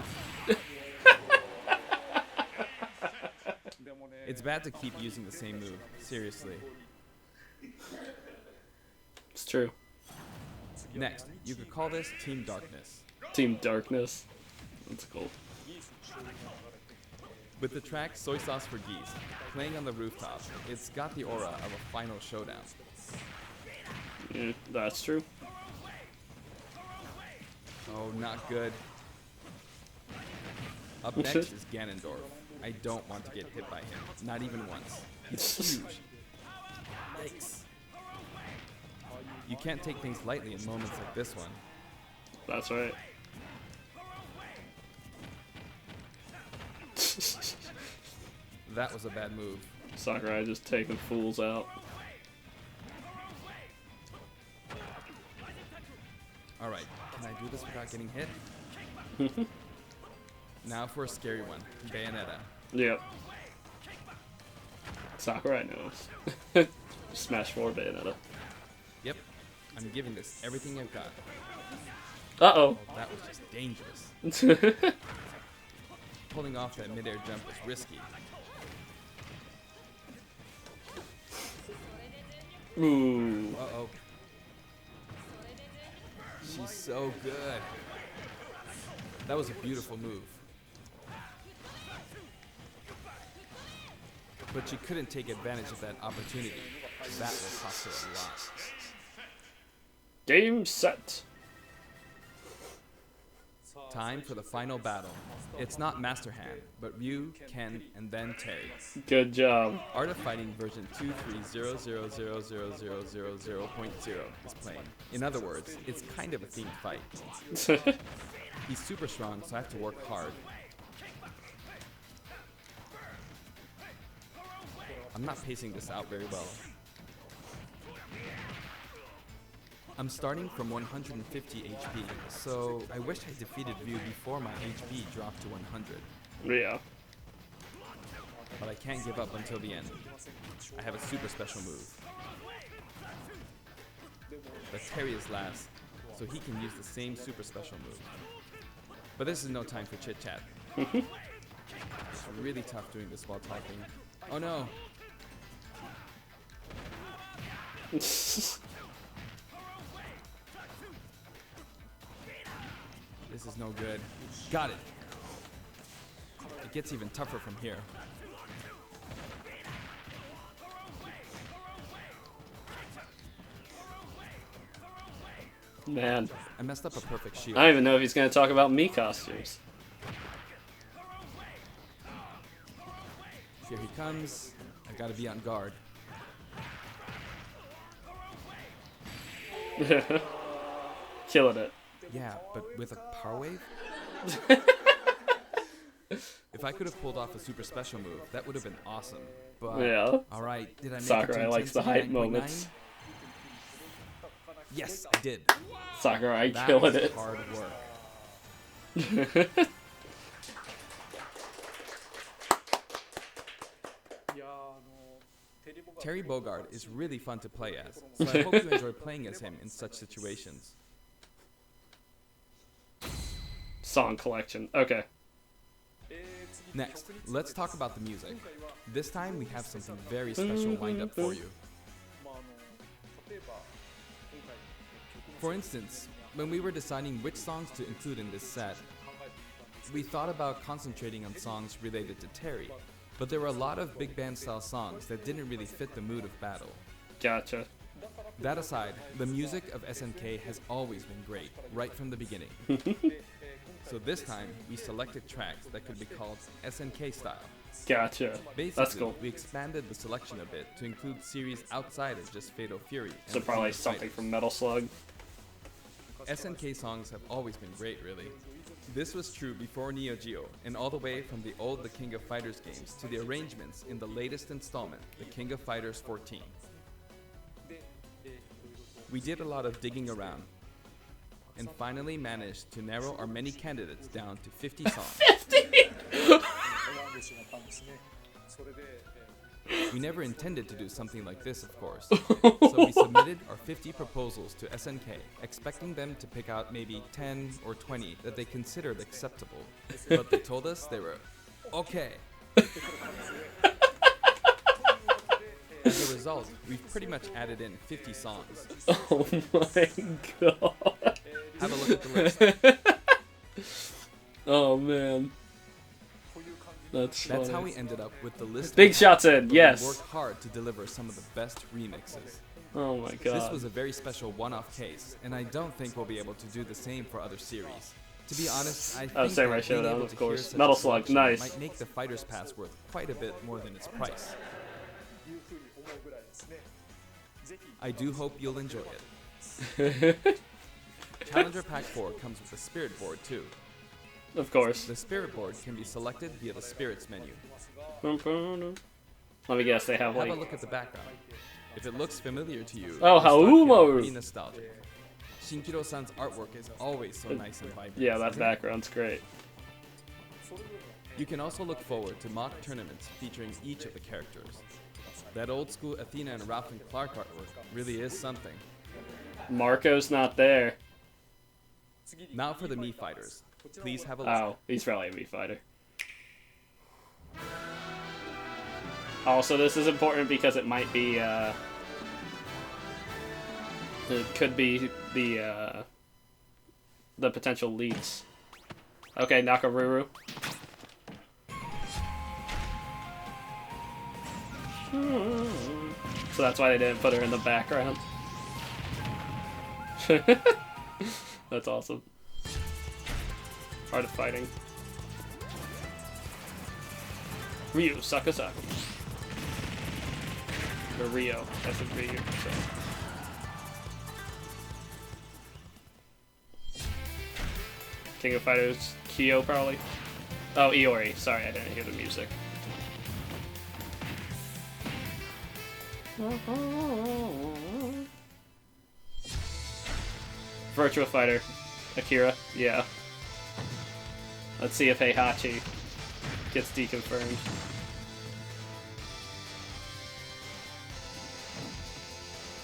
It's bad to keep using the same move. Seriously. It's true. Next, you could call this Team Darkness. Team Darkness. That's cool. With the track Soy Sauce for Geese playing on the rooftop, it's got the aura of a final showdown. Yeah, that's true. Oh, not good. Up next is Ganondorf. I don't want to get hit by him, not even once. He's huge. Yikes. You can't take things lightly in moments like this one. That's right. That was a bad move. Sakurai just taking fools out. Alright, can I do this without getting hit? Now for a scary one, Bayonetta. Yep. Sakurai knows. Smash 4 Bayonetta. Yep, I'm giving this everything I've got. Uh-oh. Oh, that was just dangerous. Pulling off that midair jump was risky. Ooh. Uh-oh. She's so good. That was a beautiful move. but she couldn't take advantage of that opportunity. That will cost her a lot. Game set. Time for the final battle. It's not Master Hand, but Ryu, Ken, and then Terry. Good job. Art of Fighting version 230000000.0 is playing. In other words, it's kind of a themed fight. He's super strong, so I have to work hard. I'm not pacing this out very well. I'm starting from 150 HP, so I wish I defeated Ryu before my HP dropped to 100. Yeah. But I can't give up until the end. I have a super special move. But Terry is last, so he can use the same super special move. But this is no time for chit-chat. It's really tough doing this while talking. Oh no! This is no good. Got it! It gets even tougher from here. Man. I messed up a perfect shield. I don't even know if he's going to talk about me costumes. Here he comes. I gotta be on guard. Killing it. Yeah, but with a power wave? If I could have pulled off a super special move, that would have been awesome. But Yeah. alright, did I make Sakurai it to likes the hype 99.9? moments. Yes, I did. Sakurai That killing was it. hard work. Terry Bogard is really fun to play as, so I hope you enjoy playing as him in such situations. Song collection. Okay. Next, let's talk about the music. This time we have something very special lined up for you. For instance, when we were deciding which songs to include in this set, we thought about concentrating on songs related to Terry, but there were a lot of big band style songs that didn't really fit the mood of battle. Gotcha. That aside, the music of SNK has always been great, right from the beginning. So this time, we selected tracks that could be called SNK style. Gotcha. Basically, That's cool. we expanded the selection a bit to include series outside of just Fatal Fury. and So the probably King of something Fighters. from Metal Slug. SNK songs have always been great, really. This was true before Neo Geo, and all the way from the old The King of Fighters games to the arrangements in the latest installment, The King of Fighters 14. We did a lot of digging around, and finally managed to narrow our many candidates down to 50 songs. 50! We never intended to do something like this, of course. So we submitted our 50 proposals to SNK, expecting them to pick out maybe 10 or 20 that they considered acceptable. But they told us they were okay. As a result, we've pretty much added in 50 songs. Oh my god. Have a look at the list. Oh man. That's funny. That's how we ended up with the list. Big we shots had, in, but we yes. worked hard to deliver some of the best remixes. Oh my god. This was a very special one-off case, and I don't think we'll be able to do the same for other series. To be honest, I think Samurai that being Shodown, able of to course. hear such Metal a Slug, selection nice. might make the Fighter's Pass worth quite a bit more than its price. I do hope you'll enjoy it. Challenger Pack 4 comes with a Spirit Board too. Of course. The Spirit Board can be selected via the Spirits menu. Let me guess, they have Have a like... look at the background. If it looks familiar to you, Oh, you're stuck here, Haumo! pretty nostalgic. Shinkiro-san's artwork is always so nice and vibrant. Yeah, that isn't it? background's great. You can also look forward to mock tournaments featuring each of the characters. That old school Athena and Ralph and Clark artwork really is something. Marco's not there. Now for the Mii Fighters. Please have a look. Oh, he's probably a Mii fighter. Also, this is important because it might be, it could be the potential leaks. Okay, So that's why they didn't put her in the background. That's awesome. Art of Fighting. Ryu Sakazaki. Or Rio. That's a Ryu. So. King of Fighters, Kyo probably. Oh, Iori. Sorry, I didn't hear the music. Virtua Fighter, Akira. Yeah. Let's see if Heihachi gets deconfirmed.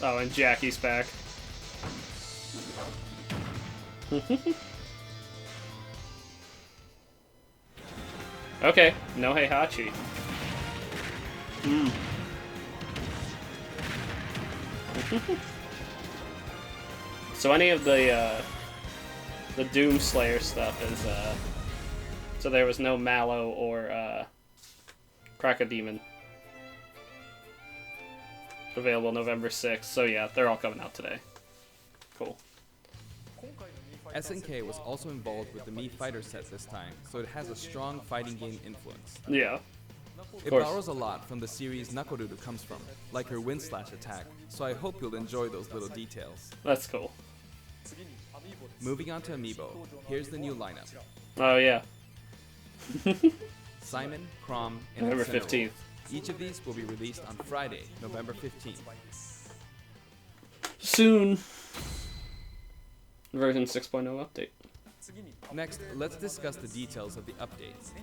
Oh, and Jackie's back. Okay, no Heihachi. So any of the Doomslayer stuff is so there was no Mallow or Cracodemon available November 6th. So yeah, they're all coming out today. Cool. SNK was also involved with the Mii Fighter set this time, so it has a strong fighting game influence. Yeah. It borrows a lot from the series Nakoruru comes from, like her wind-slash attack, so I hope you'll enjoy those little details. That's cool. Moving on to Amiibo, here's the new lineup. Oh yeah. Simon, Chrom, and November Incineroar. 15th. Each of these will be released on Friday, November 15th. Soon. Version 6.0 update. Next, let's discuss the details of the update.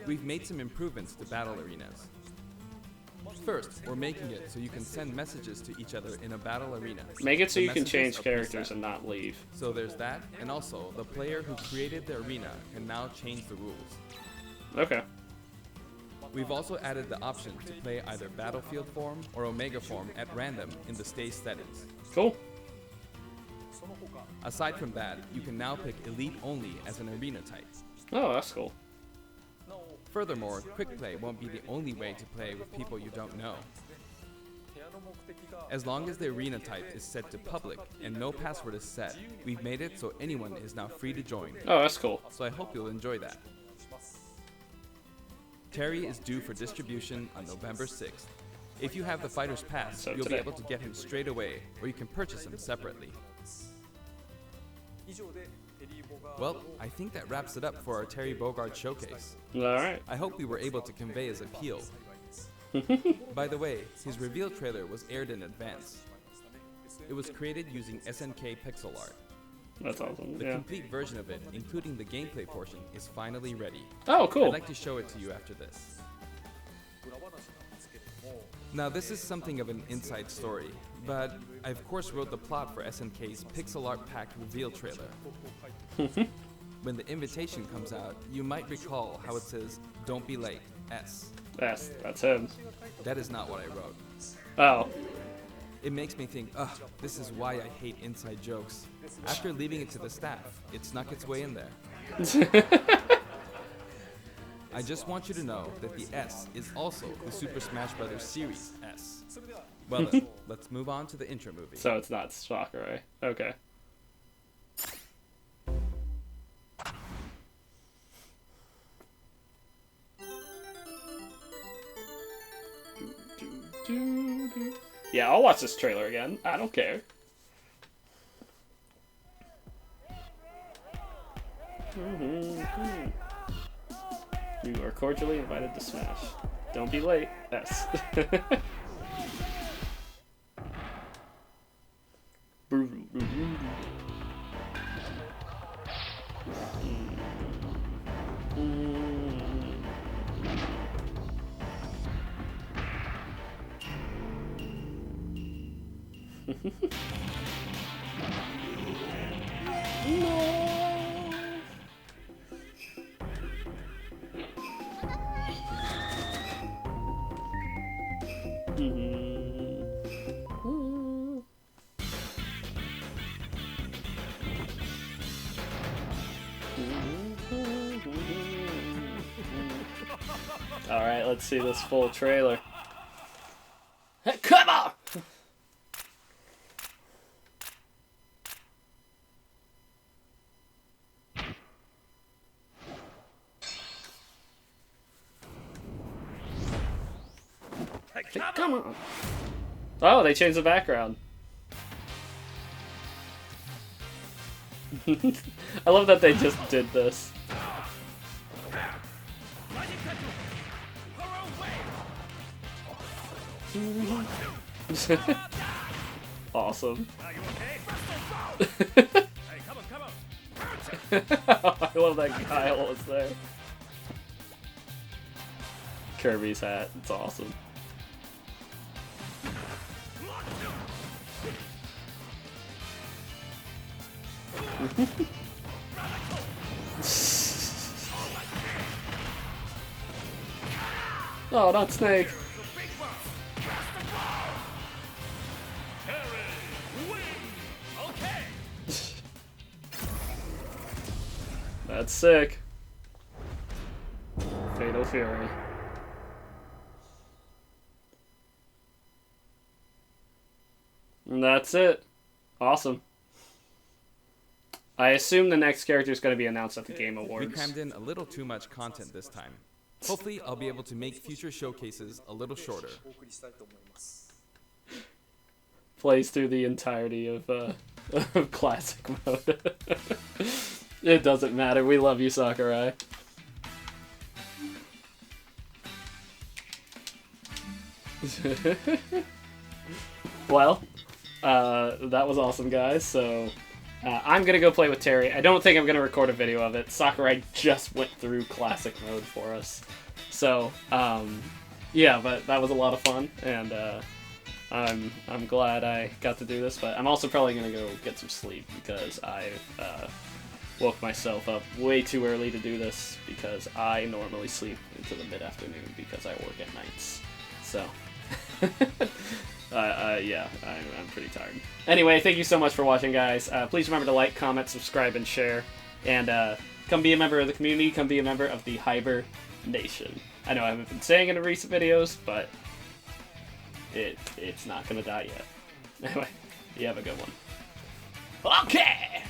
We've made some improvements to battle arenas. First, we're making it so you can send messages to each other in a battle arena. Make it so The you can messages change are characters preset. and not leave. So there's that, and also, the player who created the arena can now change the rules. Okay. We've also added the option to play either Battlefield form or Omega form at random in the stage settings. Cool. Aside from that, you can now pick Elite only as an arena type. Oh, that's cool. Furthermore, Quick Play won't be the only way to play with people you don't know. As long as the arena type is set to public and no password is set, we've made it so anyone is now free to join. Oh, that's cool. So I hope you'll enjoy that. Terry is due for distribution on November 6th. If you have the Fighter's Pass, So you'll today. be able to get him straight away, or you can purchase him separately. Well, I think that wraps it up for our Terry Bogard showcase. Alright. I hope we were able to convey his appeal. By the way, his reveal trailer was aired in advance. It was created using SNK pixel art. That's awesome. The Yeah. complete version of it, including the gameplay portion, is finally ready. Oh, I'd cool. like to show it to you after this. Now this is something of an inside story, but I of course wrote the plot for SNK's pixel art packed reveal trailer. When the invitation comes out, you might recall how it says, "Don't be late, S." That's him. That is not what I wrote. Oh. It makes me think, ugh, this is why I hate inside jokes. After leaving it to the staff, it snuck its way in there. I just want you to know that the S is also the Super Smash Bros. Series S. Well then, let's move on to the intro movie. So it's not Sakurai. Okay. Yeah, I'll watch this trailer again. I don't care. You are cordially invited to Smash. Don't be late. S. Alright, let's see this full trailer. Come on! Come on! Oh, they changed the background. I love that they just did this. Awesome. I love that Kyle was there. Kirby's hat, it's awesome. Oh, not Snake. That's sick. Fatal Fury. And that's it. Awesome. I assume the next character is going to be announced at the Game Awards. We crammed in a little too much content this time. Hopefully, I'll be able to make future showcases a little shorter. Plays through the entirety of classic mode. It doesn't matter. We love you, Sakurai. Well, that was awesome, guys. So I'm gonna go play with Terry. I don't think I'm gonna record a video of it. Sakurai just went through classic mode for us. So yeah, but that was a lot of fun, and I'm glad I got to do this. But I'm also probably gonna go get some sleep because I woke myself up way too early to do this because I normally sleep into the mid-afternoon because I work at nights. So yeah, I'm pretty tired. Anyway, thank you so much for watching, guys. Please remember to like, comment, subscribe, and share. And come be a member of the community. Come be a member of the Hyber Nation. I know I haven't been saying it in recent videos, but it's not going to die yet. Anyway, you have a good one. Okay!